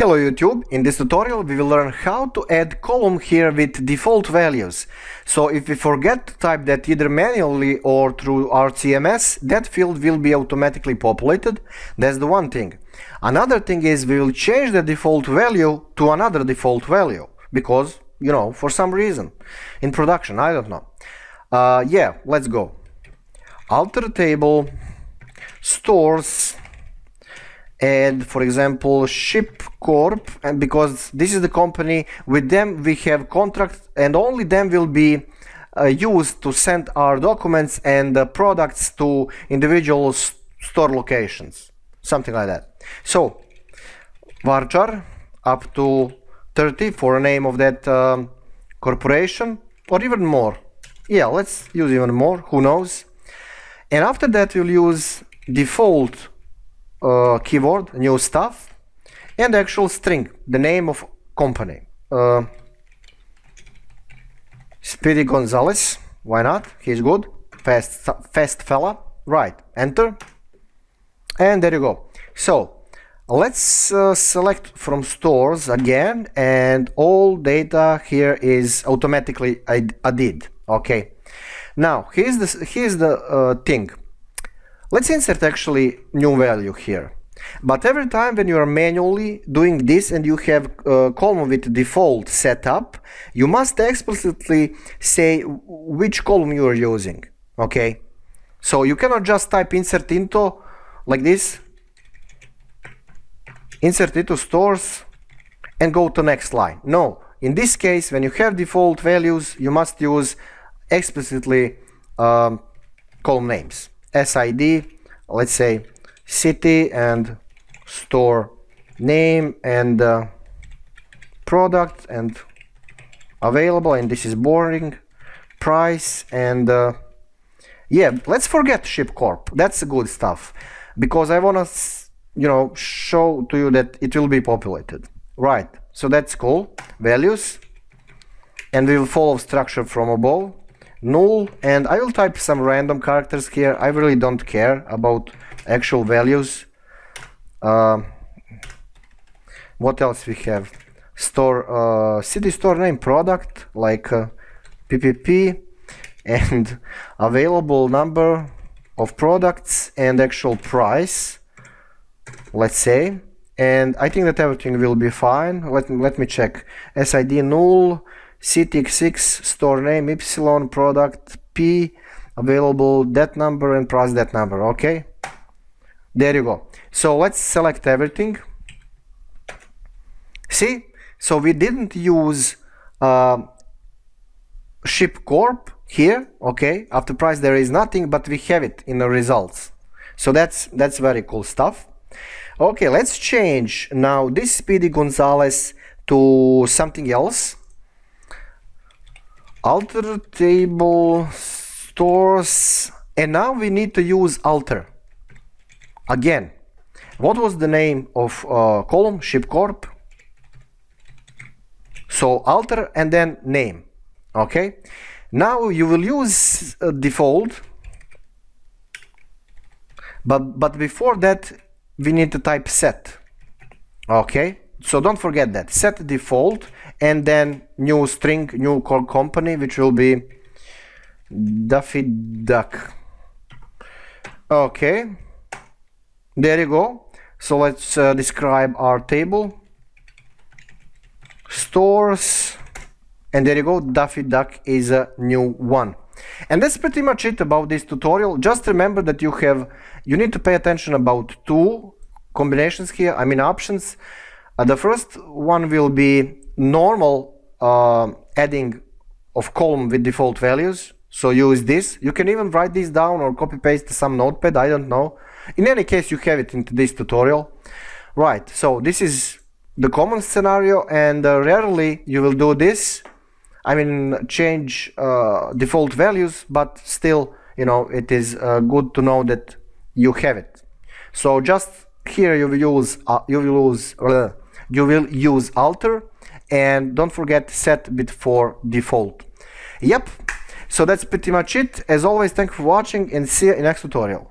Hello YouTube, in this tutorial we will learn how to add column here with default values. So if we forget to type that either manually or through our CMS, that field will be automatically populated. That's the one thing. Another thing is we will change the default value to another default value because, you know, for some reason in production, I don't know. Yeah, let's go. Alter table, stores, and for example ship corp, and because this is the company, with them we have contract and only them will be used to send our documents and products to individual store locations, something like that. So varchar up to 30 for a name of that corporation, or even more. Yeah, let's use even more, who knows. And after that we'll use default keyword, new stuff, and actual string, the name of company. Speedy Gonzalez, why not? He's good, fast fella. Right, enter, and there you go. So let's select from stores again, and all data here is automatically added. Okay, now here's the thing. Let's insert actually new value here. But every time when you are manually doing this and you have a column with default setup, you must explicitly say which column you are using. Okay, so you cannot just type insert into like this, insert into stores, and go to next line. No, in this case, when you have default values, you must use explicitly column names. SID, let's say city, and store name, and product, and available, and this is boring, price, and yeah, let's forget ship corp. That's good stuff because I want to, you know, show to you that it will be populated. Right, so that's cool. Values, and we will follow structure from above. Null, and I will type some random characters here. I really don't care about actual values. What else we have? Store, city store name, product, like PPP, and available number of products, and actual price, let's say. And I think that everything will be fine. Let me check. SID null, city x6, store name y, product p, available that number, and price that number. Okay, there you go. So let's select everything. See, so we didn't use ship corp here. Okay, after price there is nothing, but we have it in the results. So that's very cool stuff. Okay, let's change now this Speedy Gonzalez to something else. Alter table, stores, and now we need to use alter again. What was the name of column? Ship corp. So alter and then name. Okay, now you will use default, but before that we need to type set. Okay, so don't forget that, set default, and then new string, new core company, which will be Daffy Duck. Okay, there you go. So let's describe our table, stores, and there you go, Daffy Duck is a new one. And that's pretty much it about this tutorial. Just remember that you need to pay attention about two combinations here, I mean options. The first one will be normal adding of column with default values. So use this. You can even write this down or copy paste to some notepad, I don't know. In any case, you have it into this tutorial. Right, so this is the common scenario, and rarely you will do this. I mean, change default values, but still, you know, it is good to know that you have it. So just here you will use alter, and don't forget set bit for default. Yep, so that's pretty much it. As always, thank you for watching, and see you in next tutorial.